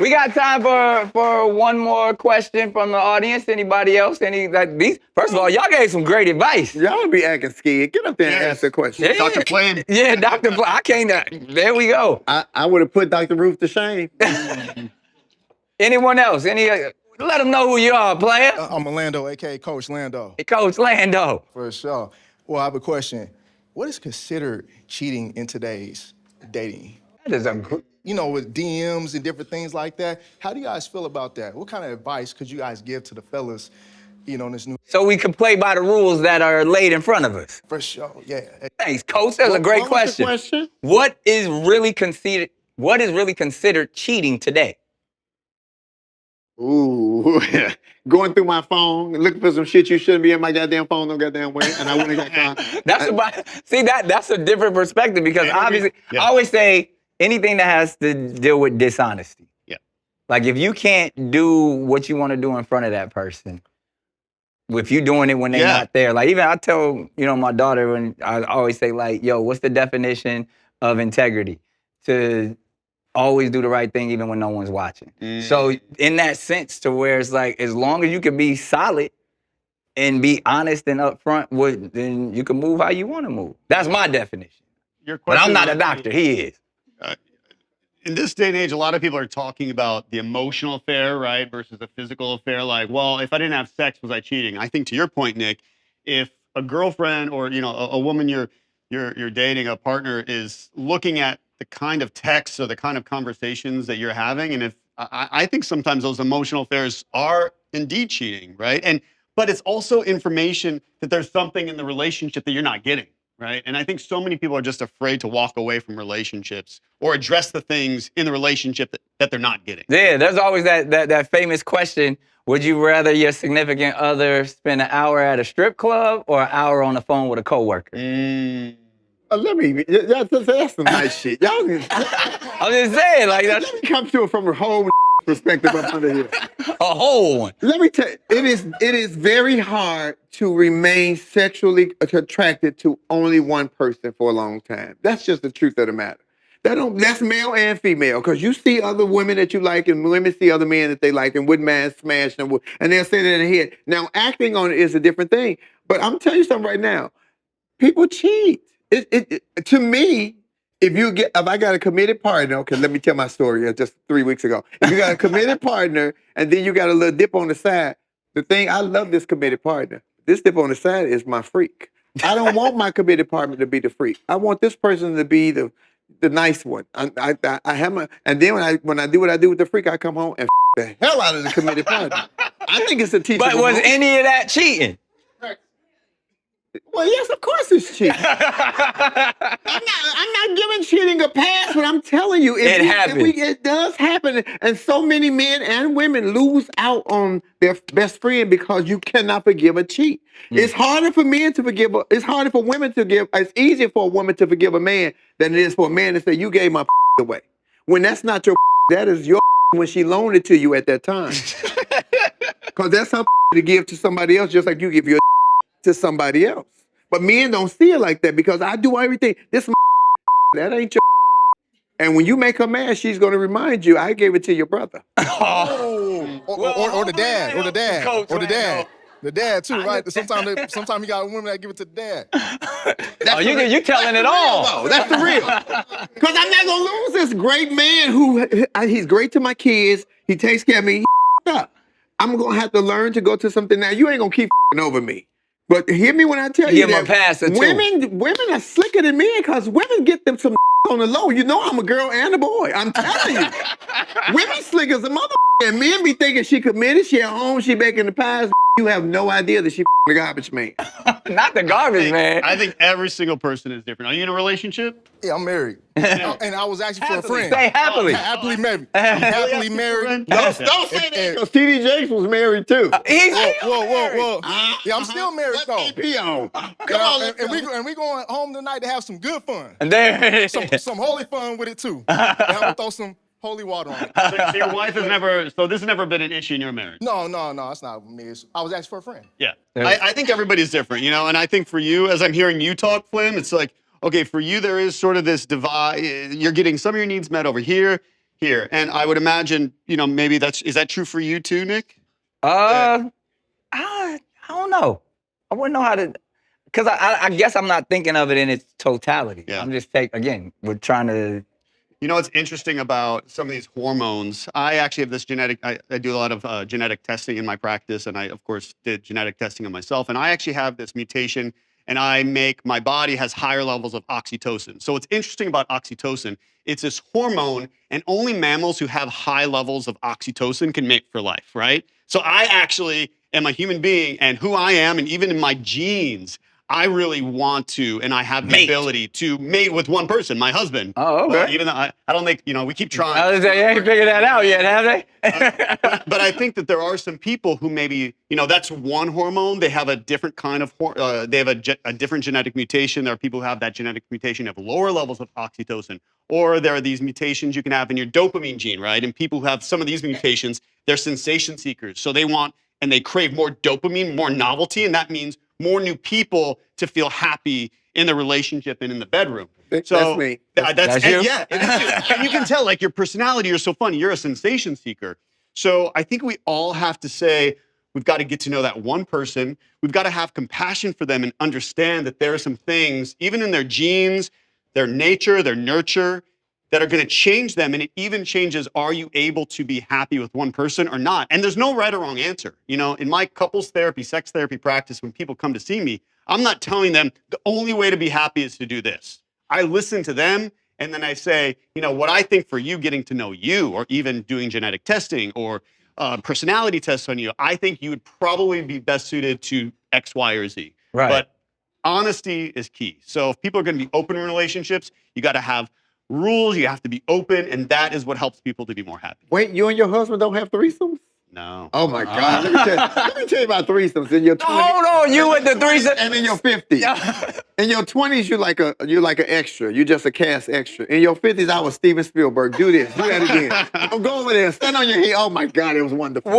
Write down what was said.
We got time for one more question from the audience. Anybody else? First of all, y'all gave some great advice. Y'all be acting scared. Get up there and ask the question. Yeah. Dr. Flame. Yeah, Dr. Flame. I can't. There we go. I would have put Dr. Ruth to shame. Anyone else? Let them know who you are, player. I'm Orlando, a.k.a. Coach Lando. Coach Lando. For sure. Well, I have a question. What is considered cheating in today's dating? That is a With DMs and different things like that. How do you guys feel about that? What kind of advice could you guys give to the fellas, in this new... So we can play by the rules that are laid in front of us. For sure, yeah. Thanks, Coach. That's a great What was the question. What is really considered cheating today? Ooh, going through my phone, looking for some shit you shouldn't be in my goddamn phone no goddamn way, and I wouldn't have got caught. That's a different perspective because obviously I always say anything that has to deal with dishonesty. Yeah. Like if you can't do what you want to do in front of that person, if you're doing it when they're not there, like even I tell my daughter when I always say like, yo, what's the definition of integrity? To always do the right thing even when no one's watching. So in that sense to where it's like, as long as you can be solid and be honest and upfront, then you can move how you want to move. That's my definition. But I'm not a doctor, he is. In this day and age, a lot of people are talking about the emotional affair, right, versus the physical affair. Like, well, if I didn't have sex, was I cheating? I think to your point, Nick, if a girlfriend or a woman you're dating, a partner is looking at the kind of texts or the kind of conversations that you're having, and if I think sometimes those emotional affairs are indeed cheating, right? But it's also information that there's something in the relationship that you're not getting. Right. And I think so many people are just afraid to walk away from relationships or address the things in the relationship that they're not getting. Yeah, there's always that famous question, would you rather your significant other spend an hour at a strip club or an hour on the phone with a coworker? That's some nice shit. Y'all I'm just saying, like let me come to it from a whole perspective up under here. A whole one. Let me tell you, it is very hard to remain sexually attracted to only one person for a long time. That's just the truth of the matter. That's male and female, because you see other women that you like, and women see other men that they like, and wouldn't mind smashing them, and they'll say that in their head. Now, acting on it is a different thing. But I'm telling you something right now. People cheat. To me, if I got a committed partner, okay, let me tell my story just 3 weeks ago. If you got a committed partner and then you got a little dip on the side, I love this committed partner. This dip on the side is my freak. I don't want my committed partner to be the freak. I want this person to be the nice one. I have and then when I do what I do with the freak, I come home and the hell out of the committed partner. I think it's a teachable But was moment. any of that cheating? Well, yes, of course it's cheating. I'm not giving cheating a pass, but I'm telling you, It happens. It does happen. And so many men and women lose out on their best friend because you cannot forgive a cheat. It's harder for men to forgive. It's harder for women to give. It's easier for a woman to forgive a man than it is for a man to say, you gave my away. When that's not your that is your when she loaned it to you at that time. Because that's her to give to somebody else, just like you give your to somebody else. But men don't see it like that because I do everything. This that ain't your and when you make her mad, she's going to remind you, I gave it to your brother. Or the dad, or the dad, Coach or the dad. Lando. The dad too, right? Sometimes you got women that give it to the dad. You telling it all. No, that's the real. Because I'm not going to lose this great man who, he's great to my kids. He takes care of me. Up. I'm going to have to learn to go to something. Now, you ain't going to keep over me. But hear me when I tell you Give him that a pass or two. women are slicker than men because women get them some on the low. You know I'm a girl and a boy. I'm telling you. Women slick as a mother. And men be thinking she committed, she at home, she making the pies. You have no idea that she the garbage man. Not the garbage man. I think every single person is different. Are you in a relationship? Yeah, I'm married. And I was asking for a friend. Say happily. Happily married. I'm happily married. Don't say that. Because T.D. Jakes was married too. He's Whoa. Yeah, I'm still married though. AP on. Come on, And we going home tonight to have some good fun. And there. Some holy fun with it too. And I'm gonna throw some holy water on it. So your wife has never, so this has never been an issue in your marriage? No, it's not me. I was asking for a friend. Yeah. I think everybody's different, and I think for you, as I'm hearing you talk, Flynn, it's like, okay, for you, there is sort of this divide. You're getting some of your needs met over here. here. And I would imagine, maybe is that true for you too, Nick? I don't know. I wouldn't know how to, because I guess I'm not thinking of it in its totality. Yeah. I'm just we're trying to. What's interesting about some of these hormones, I actually have this I do a lot of genetic testing in my practice, and I, of course, did genetic testing on myself, and I actually have this mutation, and my body has higher levels of oxytocin. So what's interesting about oxytocin, it's this hormone, and only mammals who have high levels of oxytocin can mate for life, right? So I actually am a human being, and who I am, and even in my genes, I really want to, and I have the ability to mate with one person, my husband. Oh, okay. Well, even though I don't think, we keep trying. I was they ain't figured that out yet, have they? But I think that there are some people who maybe, that's one hormone. They have a different kind of, they have a different genetic mutation. There are people who have that genetic mutation, have lower levels of oxytocin. Or there are these mutations you can have in your dopamine gene, right? And people who have some of these mutations, they're sensation seekers. So they want, and they crave more dopamine, more novelty, and that means more new people to feel happy in the relationship and in the bedroom. That's me. That's you? Yeah, it is you. And you can tell, like, your personality, you're so funny. You're a sensation seeker. So I think we all have to say, we've got to get to know that one person. We've got to have compassion for them and understand that there are some things, even in their genes, their nature, their nurture, that are going to change them. And it even changes, are you able to be happy with one person or not? And there's no right or wrong answer. In my couples therapy, sex therapy practice, when people come to see me, I'm not telling them the only way to be happy is to do this. I listen to them, and then I say, what I think for you getting to know you, or even doing genetic testing or personality tests on you, I think you would probably be best suited to X, Y, or Z. Right. But honesty is key. So if people are going to be open in relationships, you got to have rules, you have to be open, and that is what helps people to be more happy. Wait, you and your husband don't have threesomes? No. Oh my God! Let me tell you about threesomes. In your 20s, Hold on, you with the threesome, and in your 50s. In your 20s, you're like an extra. You're just a cast extra. In your 50s, I was Steven Spielberg. Do this. Do that again. Go over there. Stand on your head. Oh my God, it was wonderful.